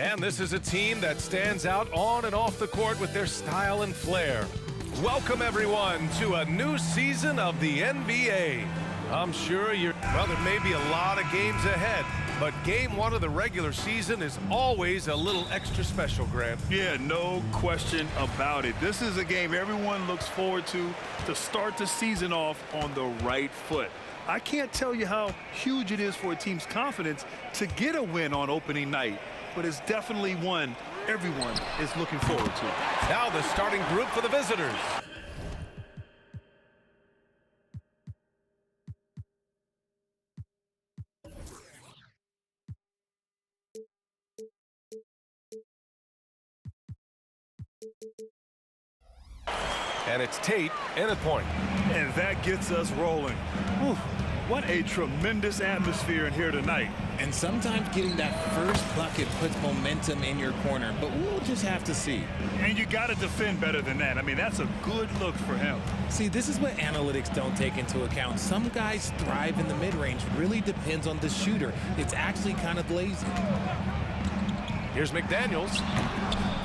And this is a team that stands out on and off the court with their style and flair. Welcome, everyone, to a new season of the NBA. I'm sure there may be a lot of games ahead, but game one of the regular season is always a little extra special, Grant. Yeah, no question about it. This is a game everyone looks forward to start the season off on the right foot. I can't tell you how huge it is for a team's confidence to get a win on opening night, but it's definitely one everyone is looking forward to. Now the starting group for the visitors. And it's Tate in at point. And that gets us rolling. Whew, what a tremendous atmosphere in here tonight. And sometimes getting that first bucket puts momentum in your corner, but we'll just have to see. And you got to defend better than that. I mean, that's a good look for him. See, this is what analytics don't take into account. Some guys thrive in the mid-range. Really depends on the shooter. It's actually kind of lazy. Here's McDaniels.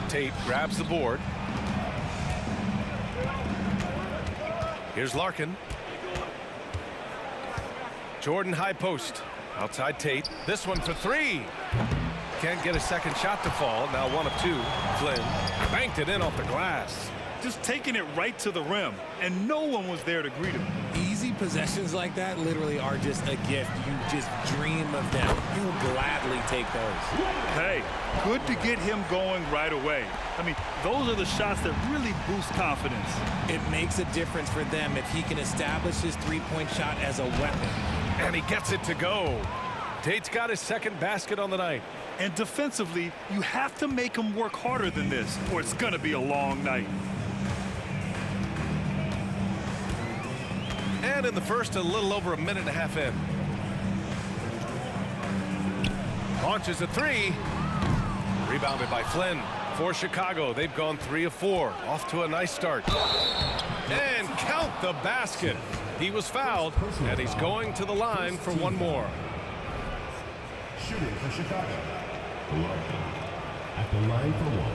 Tate grabs the board. Here's Larkin. Jordan high post. Outside Tate. This one for three. Can't get a second shot to fall. Now 1 of 2. Flynn banked it in off the glass. Just taking it right to the rim, and no one was there to greet him. Easy possessions like that literally are just a gift. You just dream of them. You'll gladly take those. Hey, good to get him going right away. I mean, those are the shots that really boost confidence. It makes a difference for them if he can establish his three-point shot as a weapon. And he gets it to go. Tate's got his second basket on the night. And defensively, you have to make him work harder than this, or it's going to be a long night. And in the first, a little over a minute and a half in. Launches a three. Rebounded by Flynn. For Chicago, they've gone 3 of 4. Off to a nice start. And count the basket. He was fouled, and he's going to the line for one more. Shooting for Chicago. Larkin at the line for one.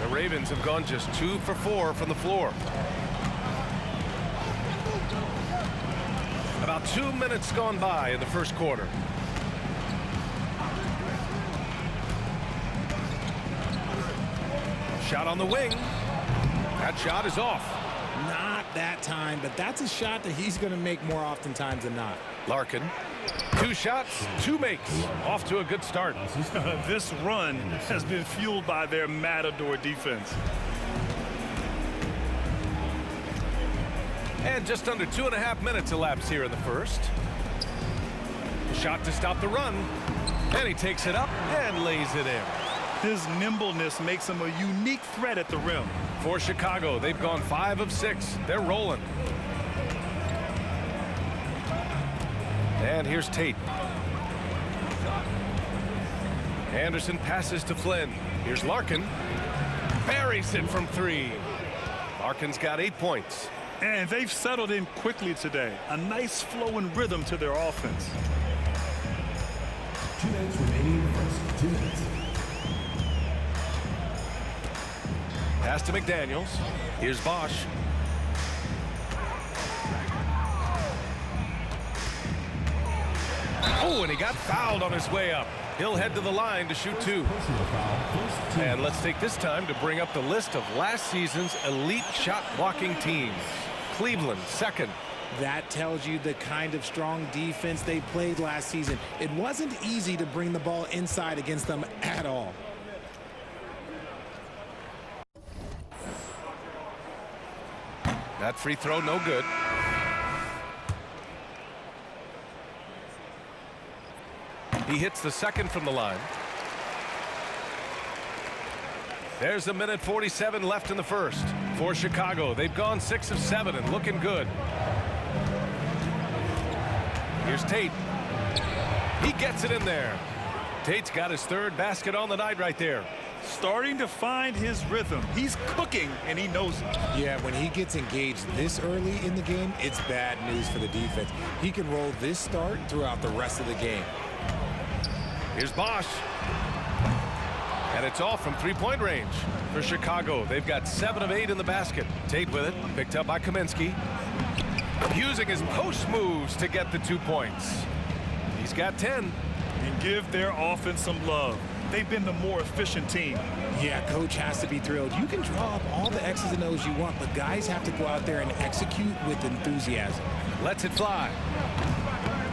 The Ravens have gone just 2 for 4 from the floor. About 2 minutes gone by in the first quarter. Shot on the wing. That shot is off. Not that time, but that's a shot that he's going to make more oftentimes than not. Larkin. 2 shots, 2 makes. Off to a good start. This run has been fueled by their Matador defense. And just under 2.5 minutes elapsed here in the first. Shot to stop the run. And he takes it up and lays it in. His nimbleness makes him a unique threat at the rim. For Chicago, they've gone 5 of 6. They're rolling. And here's Tate. Anderson passes to Flynn. Here's Larkin. Buries it from 3. Larkin's got 8 points. And they've settled in quickly today. A nice flow and rhythm to their offense. 2 minutes remaining in the first. 2 minutes. Pass to McDaniels. Here's Bosch. Oh, and he got fouled on his way up. He'll head to the line to shoot 2. And let's take this time to bring up the list of last season's elite shot blocking teams. Cleveland, second. That tells you the kind of strong defense they played last season. It wasn't easy to bring the ball inside against them at all. That free throw, no good. He hits the second from the line. There's 1:47 left in the first. For Chicago, they've gone 6 of 7 and looking good. Here's Tate. He gets it in there. Tate's got his third basket on the night right there. Starting to find his rhythm. He's cooking, and he knows it. Yeah, when he gets engaged this early in the game, it's bad news for the defense. He can roll this start throughout the rest of the game. Here's Bosch. And it's off from three-point range for Chicago. They've got 7 of 8 in the basket. Tate with it, picked up by Kaminsky. Using his post moves to get the 2 points. He's got 10. And give their offense some love. They've been the more efficient team. Yeah, coach has to be thrilled. You can draw up all the X's and O's you want, but guys have to go out there and execute with enthusiasm. Lets it fly.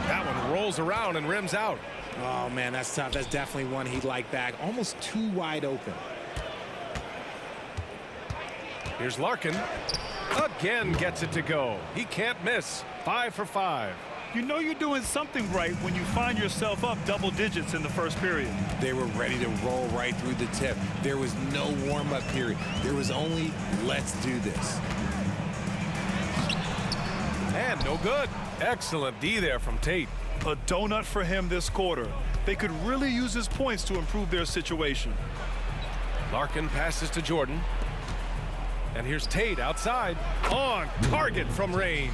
That one rolls around and rims out. Oh, man, that's tough. That's definitely one he'd like back. Almost too wide open. Here's Larkin. Again gets it to go. He can't miss. 5 for 5. You know you're doing something right when you find yourself up double digits in the first period. They were ready to roll right through the tip. There was no warm-up period. There was only, let's do this. And no good. Excellent D there from Tate. A donut for him this quarter. They could really use his points to improve their situation. Larkin passes to Jordan. And here's Tate outside. On target from range.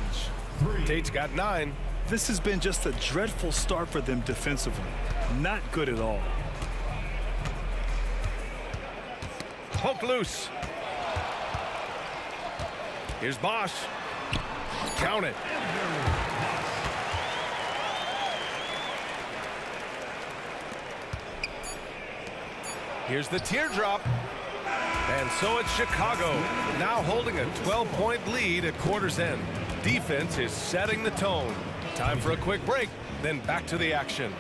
Tate's got 9. This has been just a dreadful start for them defensively. Not good at all. Poke loose. Here's Bosch. Count it. Here's the teardrop. And so it's Chicago, now holding a 12-point lead at quarter's end. Defense is setting the tone. Time for a quick break, then back to the action.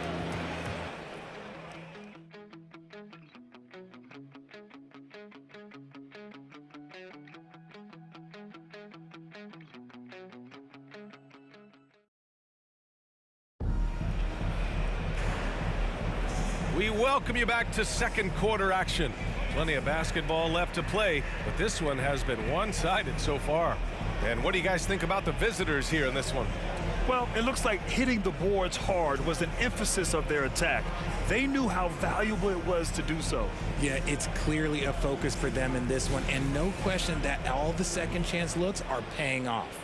We welcome you back to second quarter action. Plenty of basketball left to play, but this one has been one-sided so far. And what do you guys think about the visitors here in this one? Well, it looks like hitting the boards hard was an emphasis of their attack. They knew how valuable it was to do so. Yeah, it's clearly a focus for them in this one, and no question that all the second chance looks are paying off.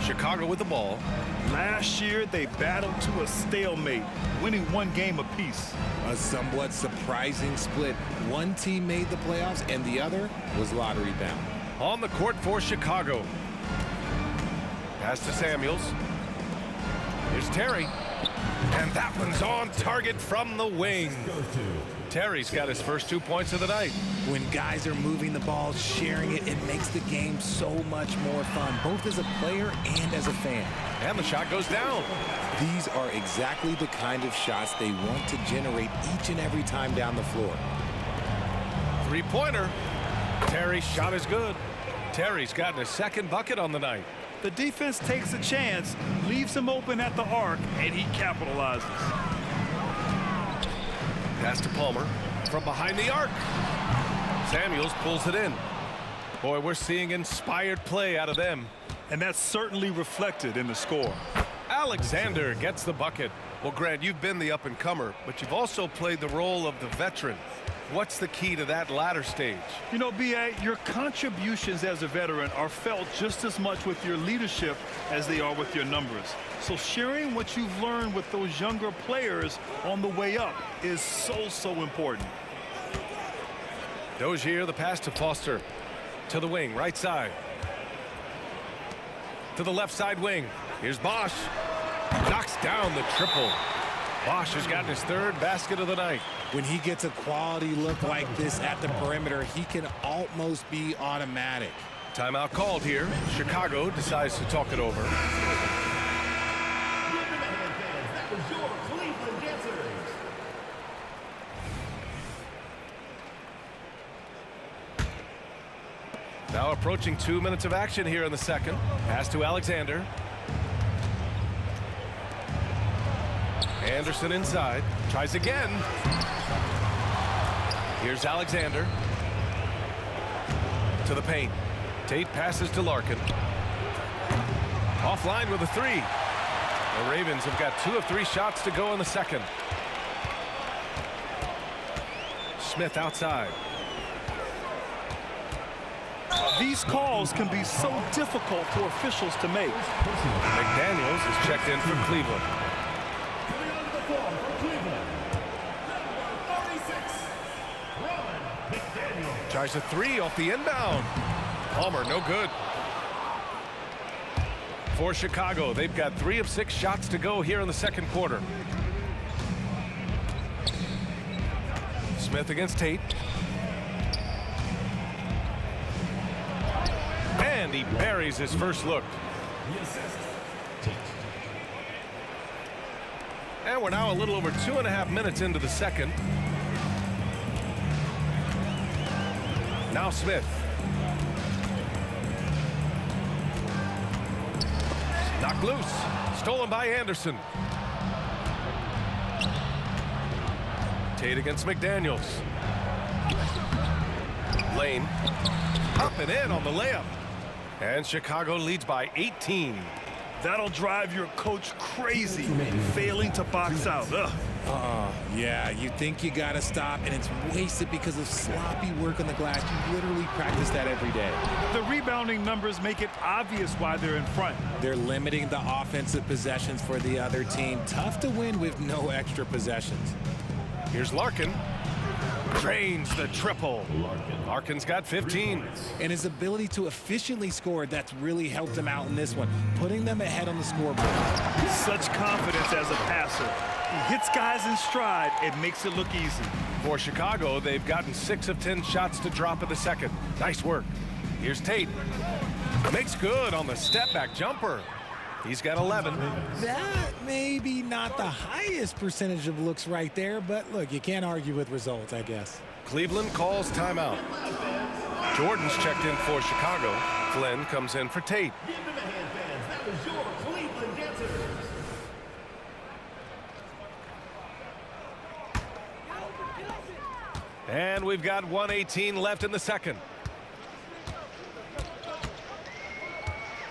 Chicago with the ball. Last year, they battled to a stalemate, winning 1 game apiece. A somewhat surprising split. One team made the playoffs, and the other was lottery bound. On the court for Chicago. Pass to Samuels. Here's Terry. And that one's on target from the wing. Terry's got his first 2 points of the night. When guys are moving the ball, sharing it, it makes the game so much more fun, both as a player and as a fan. And the shot goes down. These are exactly the kind of shots they want to generate each and every time down the floor. Three-pointer. Terry's shot is good. Terry's gotten his second bucket on the night. The defense takes a chance, leaves him open at the arc, and he capitalizes. Pass to Palmer from behind the arc. Samuels pulls it in. Boy, we're seeing inspired play out of them. And that's certainly reflected in the score. Alexander gets the bucket. Well, Grant, you've been the up-and-comer, but you've also played the role of the veteran. What's the key to that latter stage? You know, B.A., your contributions as a veteran are felt just as much with your leadership as they are with your numbers. So sharing what you've learned with those younger players on the way up is so important. Dozier, the pass to Foster. To the wing, right side. To the left side wing. Here's Bosch. Knocks down the triple. Bosch has gotten his third basket of the night. When he gets a quality look like this at the perimeter, he can almost be automatic. Timeout called here. Chicago decides to talk it over. Now approaching 2 minutes of action here in the second. Pass to Alexander. Anderson inside. Tries again. Here's Alexander. To the paint. Tate passes to Larkin. Offline with a three. The Ravens have got 2 of 3 shots to go in the second. Smith outside. These calls can be so difficult for officials to make. McDaniels is checked in for Cleveland. Coming onto the floor for Cleveland, number 36, Ron McDaniel. Tries a 3 off the inbound. Palmer, no good. For Chicago, they've got 3 of 6 shots to go here in the second quarter. Smith against Tate. And he buries his first look. The assist, Tate. And we're now a little over 2.5 minutes into the second. Now Smith. Knocked loose. Stolen by Anderson. Tate against McDaniels. Lane. Up and in on the layup. And Chicago leads by 18. That'll drive your coach crazy, failing to box out. Ugh. Yeah, you think you got to stop, and it's wasted because of sloppy work on the glass. You literally practice that every day. The rebounding numbers make it obvious why they're in front. They're limiting the offensive possessions for the other team. Tough to win with no extra possessions. Here's Larkin. Drains the triple. Larkin's got 15. And his ability to efficiently score, that's really helped him out in this one, putting them ahead on the scoreboard. Such confidence as a passer. He hits guys in stride. It makes it look easy. For Chicago, they've gotten 6 of 10 shots to drop in the second. Nice work. Here's Tate. Makes good on the step-back jumper. He's got 11. That may be not the highest percentage of looks right there, but look, you can't argue with results, I guess. Cleveland calls timeout. Jordan's checked in for Chicago. Flynn comes in for Tate. Give them a hand, fans. That was your Cleveland dancers. And we've got 1:18 left in the second.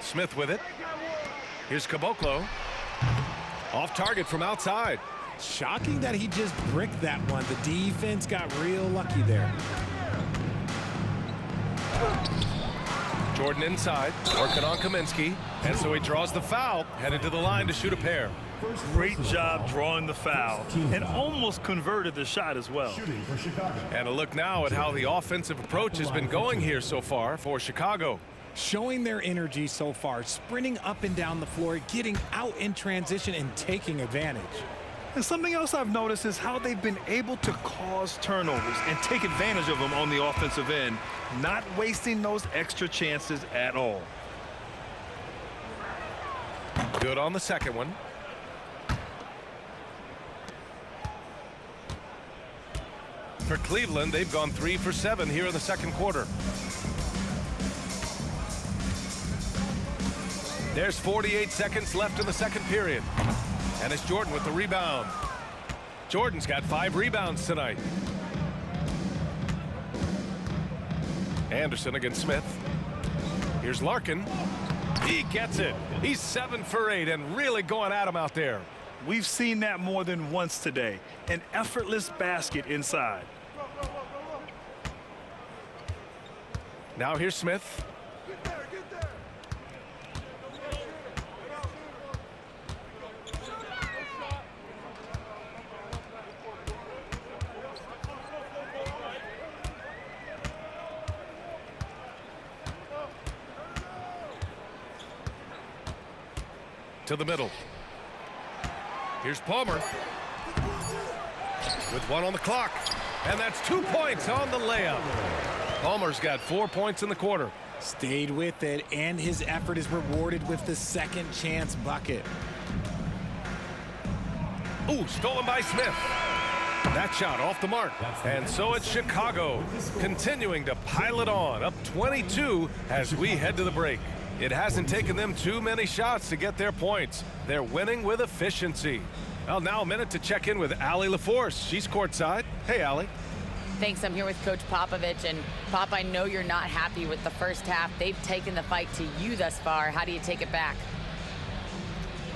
Smith with it. Here's Caboclo. Off target from outside. Shocking that he just bricked that one. The defense got real lucky there. Jordan inside, working on Kaminsky. And so he draws the foul, headed to the line to shoot a pair. Great job drawing the foul and almost converted the shot as well. Shooting for Chicago. And a look now at how the offensive approach has been going here so far for Chicago. Showing their energy so far, sprinting up and down the floor, getting out in transition and taking advantage. And something else I've noticed is how they've been able to cause turnovers and take advantage of them on the offensive end, not wasting those extra chances at all. Good on the second one. For Cleveland, they've gone 3 for 7 here in the second quarter. There's 48 seconds left in the second period. And it's Jordan with the rebound. Jordan's got 5 rebounds tonight. Anderson against Smith. Here's Larkin. He gets it. He's 7 for 8 and really going at him out there. We've seen that more than once today. An effortless basket inside. Now here's Smith. To the middle. Here's Palmer. With 1 on the clock. And that's 2 points on the layup. Palmer's got 4 points in the quarter. Stayed with it, and his effort is rewarded with the second chance bucket. Ooh, stolen by Smith. That shot off the mark. And so it's Chicago continuing to pile it on, up 22 as we head to the break. It hasn't taken them too many shots to get their points. They're winning with efficiency. Well, now a minute to check in with Allie LaForce. She's courtside. Hey, Allie. Thanks. I'm here with Coach Popovich. And, Pop, I know you're not happy with the first half. They've taken the fight to you thus far. How do you take it back?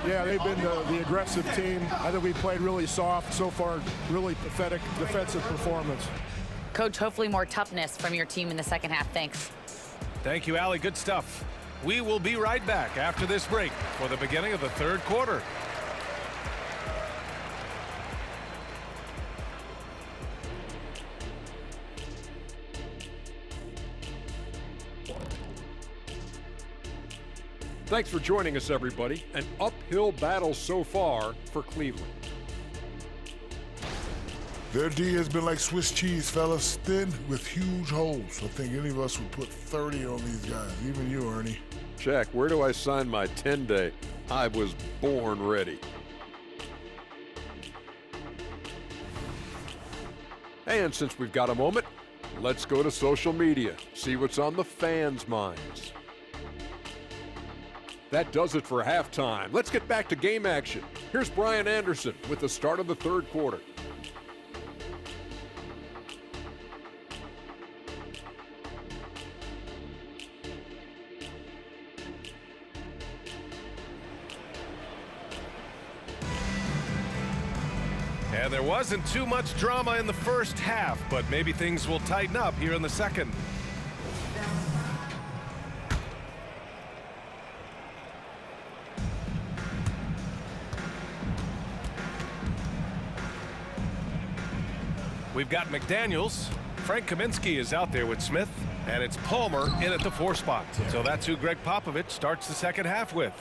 Yeah, they've been the aggressive team. I think we played really soft. So far, really pathetic defensive performance. Coach, hopefully more toughness from your team in the second half. Thanks. Thank you, Allie. Good stuff. We will be right back after this break for the beginning of the third quarter. Thanks for joining us, everybody. An uphill battle so far for Cleveland. Their D has been like Swiss cheese, fellas, thin with huge holes. I think any of us would put 30 on these guys, even you, Ernie. Jack, where do I sign my 10-day? I was born ready. And since we've got a moment, let's go to social media, see what's on the fans' minds. That does it for halftime. Let's get back to game action. Here's Brian Anderson with the start of the third quarter. And there wasn't too much drama in the first half, but maybe things will tighten up here in the second. We've got McDaniels. Frank Kaminsky is out there with Smith, and it's Palmer in at the 4 spot. So that's who Greg Popovich starts the second half with.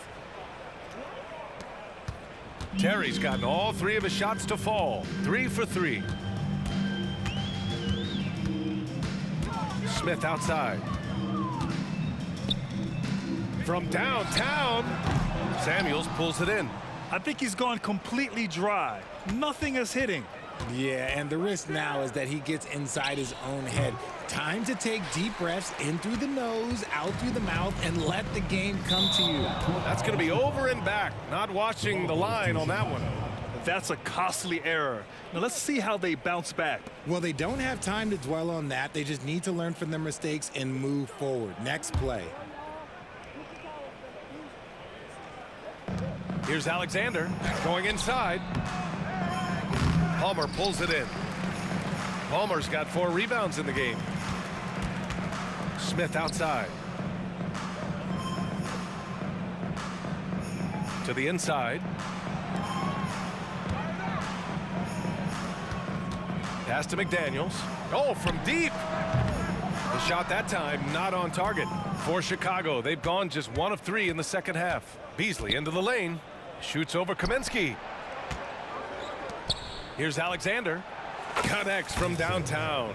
Terry's gotten all 3 of his shots to fall. 3 for 3. Smith outside. From downtown, Samuels pulls it in. I think he's gone completely dry. Nothing is hitting. Yeah, and the risk now is that he gets inside his own head. Time to take deep breaths in through the nose, out through the mouth, and let the game come to you. That's going to be over and back. Not watching the line on that one. That's a costly error. Now let's see how they bounce back. Well, they don't have time to dwell on that. They just need to learn from their mistakes and move forward. Next play. Here's Alexander going inside. Palmer pulls it in. Palmer's got 4 rebounds in the game. Smith outside. To the inside. Pass to McDaniels. Oh, from deep. The shot that time not on target. For Chicago, they've gone just 1 of 3 in the second half. Beasley into the lane. Shoots over Kaminsky. Here's Alexander. Connects from downtown.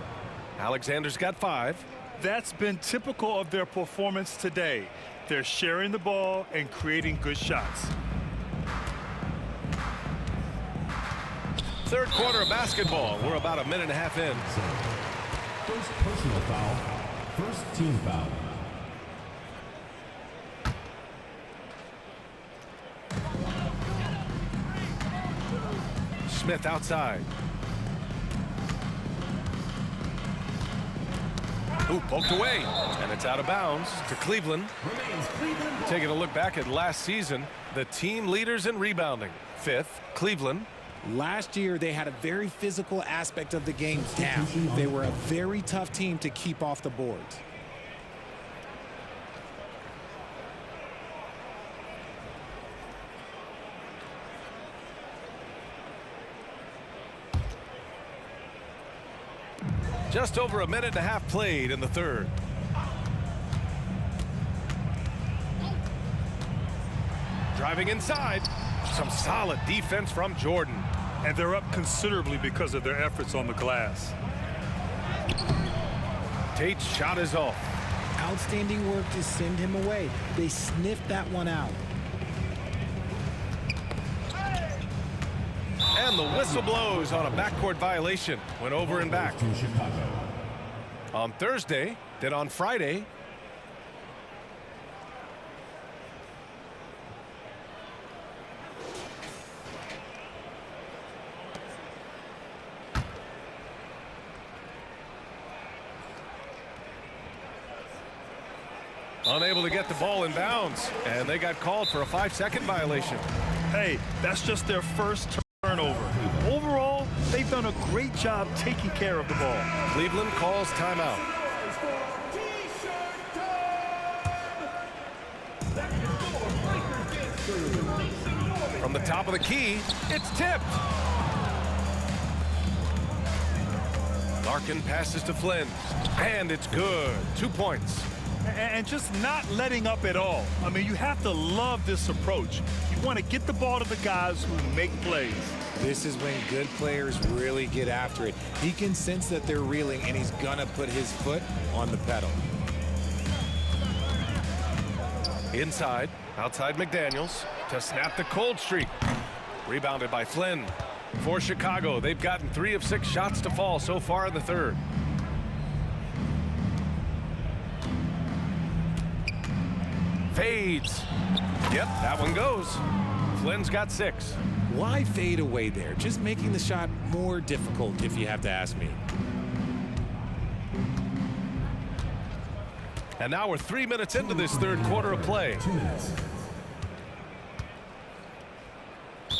Alexander's got 5. That's been typical of their performance today. They're sharing the ball and creating good shots. Third quarter of basketball. We're about a minute and a half in. First personal foul. First team foul. Smith outside. Ooh, poked away, and it's out of bounds to Cleveland. Taking a look back at last season, the team leaders in rebounding. 5th, Cleveland. Last year, they had a very physical aspect of the game down. They were a very tough team to keep off the boards. Just over a minute and a half played in the third. Driving inside. Some solid defense from Jordan. And they're up considerably because of their efforts on the glass. Tate's shot is off. Outstanding work to send him away. They sniffed that one out. And the whistle blows on a backcourt violation. Went over and back. On Thursday, then on Friday. Unable to get the ball in bounds, and they got called for a 5-second violation. Hey, that's just their first turnover. Overall, they've done a great job taking care of the ball. Cleveland calls timeout. From the top of the key, it's tipped. Larkin passes to Flynn, and it's good. 2 points. And just not letting up at all. I mean, you have to love this approach. You want to get the ball to the guys who make plays. This is when good players really get after it. He can sense that they're reeling, and he's going to put his foot on the pedal. Inside, outside McDaniels to snap the cold streak. Rebounded by Flynn. For Chicago, they've gotten 3 of 6 shots to fall so far in the third. Fades. Yep, that one goes. Flynn's got 6. Why fade away there? Just making the shot more difficult, if you have to ask me. And now we're 3 minutes into this third quarter of play. 2 minutes.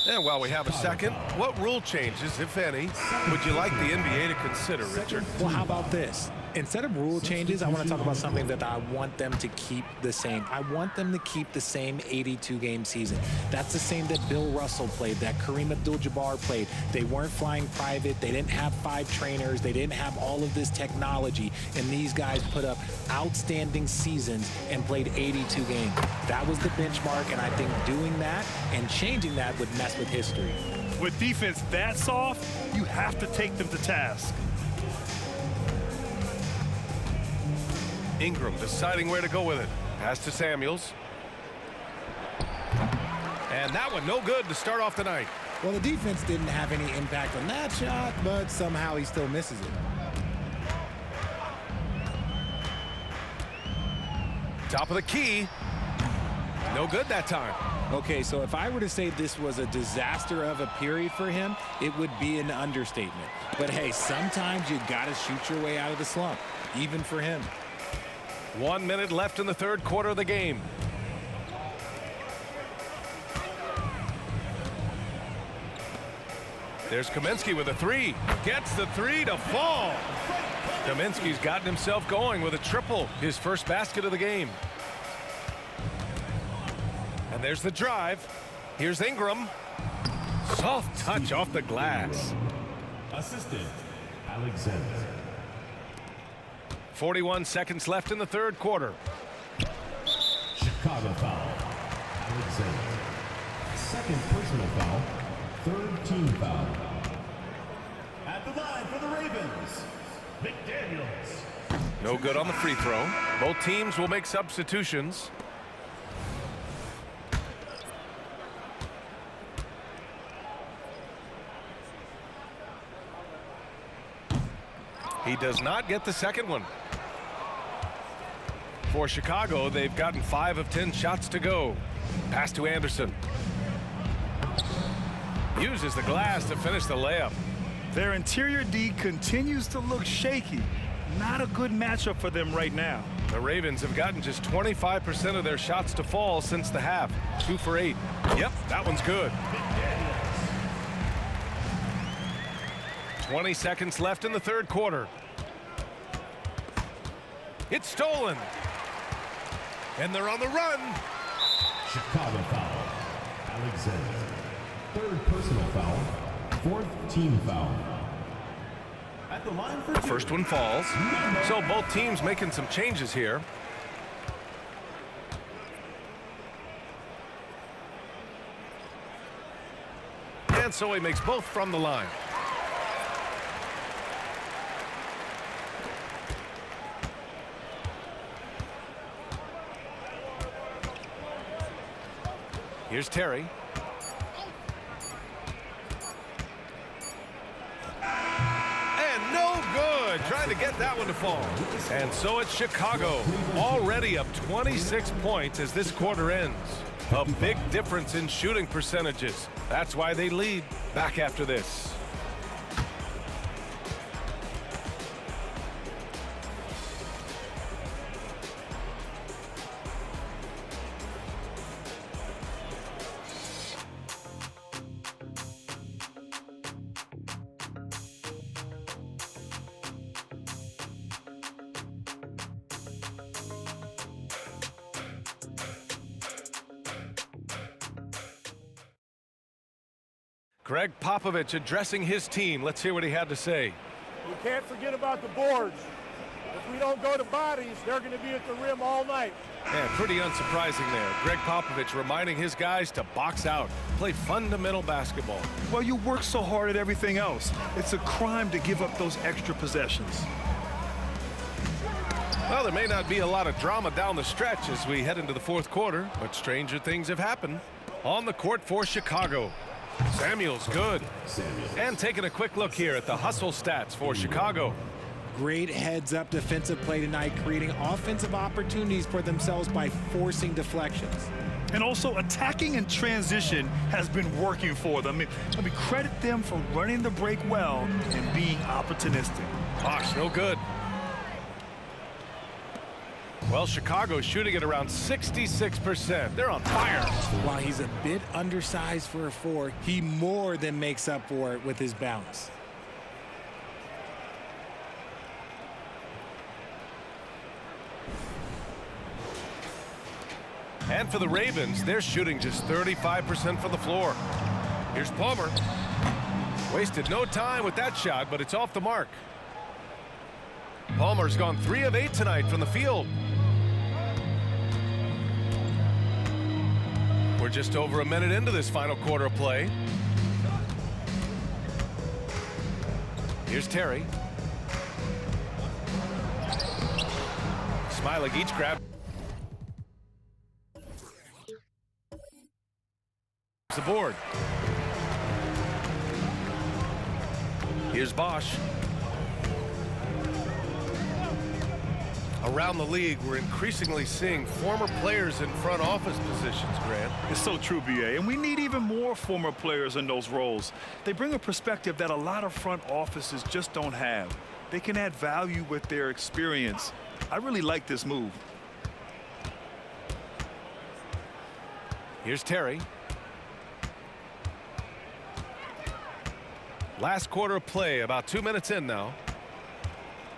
And while we have a second, what rule changes, if any, would you like the NBA to consider, Richard? Well, how about this? Instead of rule changes, I want to talk about something that I want them to keep the same. I want them to keep the same 82-game season. That's the same that Bill Russell played, that Kareem Abdul-Jabbar played. They weren't flying private. They didn't have 5 trainers. They didn't have all of this technology. And these guys put up outstanding seasons and played 82 games. That was the benchmark, and I think doing that and changing that would mess with history. With defense that soft, you have to take them to task. Ingram deciding where to go with it. Pass to Samuels. And that one no good to start off the night. Well, the defense didn't have any impact on that shot, but somehow he still misses it. Top of the key. No good that time. Okay, so if I were to say this was a disaster of a period for him, it would be an understatement. But hey, sometimes you got to shoot your way out of the slump, even for him. 1 minute left in the third quarter of the game. There's Kaminsky with a 3. Gets the 3 to fall. Kaminsky's gotten himself going with a triple, his first basket of the game. And there's the drive. Here's Ingram. Soft touch off the glass. Assistant, Alexander. 41 seconds left in the third quarter. Chicago foul. Alexander. Second personal foul. Third team foul. At the line for the Ravens, McDaniels. No good on the free throw. Both teams will make substitutions. He does not get the second one. For Chicago, they've gotten 5 of 10 shots to go. Pass to Anderson. Uses the glass to finish the layup. Their interior D continues to look shaky. Not a good matchup for them right now. The Ravens have gotten just 25% of their shots to fall since the half. 2 for 8. Yep, that one's good. 20 seconds left in the third quarter. It's stolen. And they're on the run. Chicago foul. Alexander. Third personal foul. Fourth team foul. At the line for The first one falls. So both teams making some changes here. And so he makes both from the line. Here's Terry. And no good. Trying to get that one to fall. And so it's Chicago, already up 26 points as this quarter ends. A big difference in shooting percentages. That's why they lead. Back after this. Greg Popovich addressing his team. Let's hear what he had to say. We can't forget about the boards. If we don't go to bodies, they're going to be at the rim all night. Yeah, pretty unsurprising there. Greg Popovich reminding his guys to box out, play fundamental basketball. Well, you work so hard at everything else. It's a crime to give up those extra possessions. Well, there may not be a lot of drama down the stretch as we head into the fourth quarter, but stranger things have happened. On the court for Chicago, Samuel's good. And taking a quick look here at the hustle stats for Chicago. Great heads-up defensive play tonight, creating offensive opportunities for themselves by forcing deflections. And also attacking in transition has been working for them. I mean, credit them for running the break well and being opportunistic. Bosh, no good. Well, Chicago's shooting at around 66%. They're on fire. While he's a bit undersized for a 4, he more than makes up for it with his bounce. And for the Ravens, they're shooting just 35% from the floor. Here's Palmer. Wasted no time with that shot, but it's off the mark. Palmer's gone 3 of 8 tonight from the field. We're just over a minute into this final quarter of play. Here's Terry. Smiley each grab. The board. Here's Bosh. Around the league, we're increasingly seeing former players in front office positions, Grant. It's so true, B.A., and we need even more former players in those roles. They bring a perspective that a lot of front offices just don't have. They can add value with their experience. I really like this move. Here's Terry. Last quarter of play, about 2 minutes in now.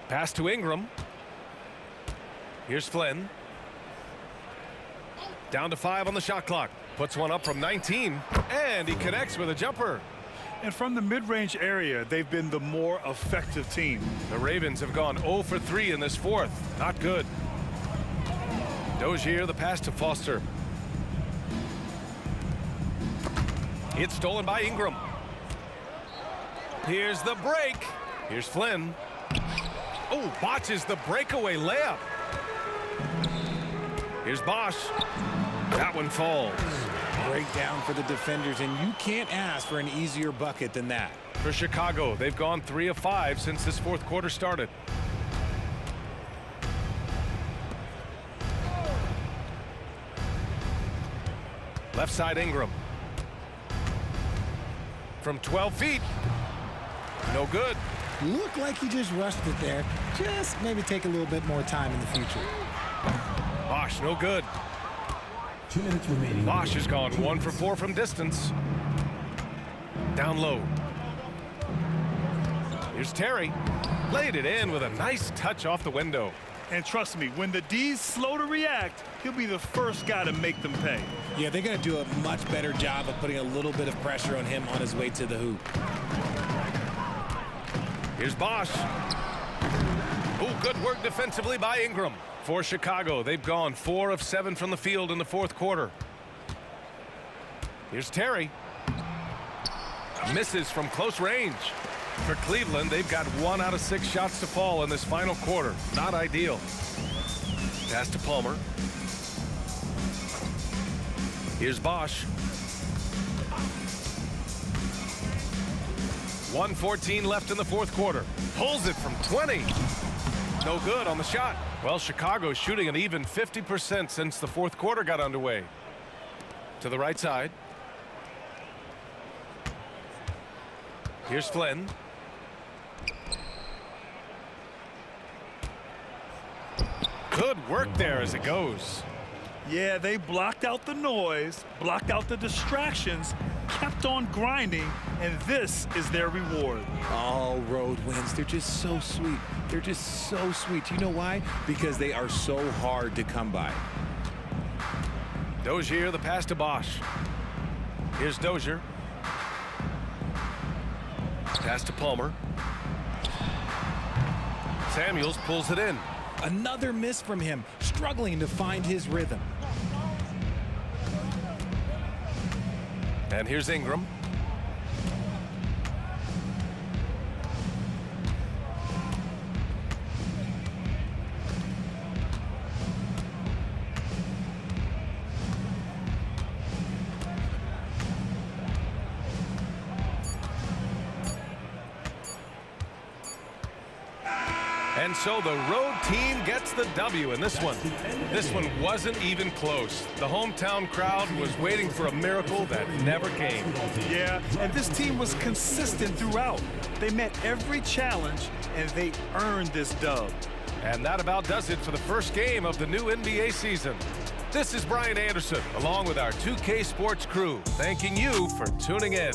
Pass to Ingram. Here's Flynn. Down to 5 on the shot clock. Puts one up from 19, and he connects with a jumper. And from the mid-range area, they've been the more effective team. The Ravens have gone 0 for 3 in this fourth. Not good. Dozier, the pass to Foster. It's stolen by Ingram. Here's the break. Here's Flynn. Oh, botches the breakaway layup. Here's Bosh. That one falls. Breakdown for the defenders, and you can't ask for an easier bucket than that. For Chicago, they've gone 3 of 5 since this fourth quarter started. Left side Ingram. From 12 feet. No good. Looked like he just rushed it there. Just maybe take a little bit more time in the future. Bosh, no good. 2 minutes remaining. Bosh has gone 1 for 4 from distance. Down low. Here's Terry. Laid it in with a nice touch off the window. And trust me, when the D's slow to react, he'll be the first guy to make them pay. Yeah, they're going to do a much better job of putting a little bit of pressure on him on his way to the hoop. Here's Bosh. Oh, good work defensively by Ingram. For Chicago, they've gone 4 of 7 from the field in the fourth quarter. Here's Terry. Misses from close range. For Cleveland, they've got 1 out of 6 shots to fall in this final quarter. Not ideal. Pass to Palmer. Here's Bosh. 1:14 left in the fourth quarter. Pulls it from 20. No good on the shot. Well, Chicago's shooting an even 50% since the fourth quarter got underway. To the right side. Here's Flynn. Good work there as it goes. Yeah, they blocked out the noise, blocked out the distractions, kept on grinding, and this is their reward. All road wins. They're just so sweet. They're just so sweet. You know why? Because they are so hard to come by. Dozier, the pass to Bosh. Here's Dozier. Pass to Palmer. Samuels pulls it in. Another miss from him, struggling to find his rhythm. And here's Ingram. And so the road team gets the W in this one. This one wasn't even close. The hometown crowd was waiting for a miracle that never came. Yeah, and this team was consistent throughout. They met every challenge, and they earned this dub. And that about does it for the first game of the new NBA season. This is Brian Anderson, along with our 2K Sports crew, thanking you for tuning in.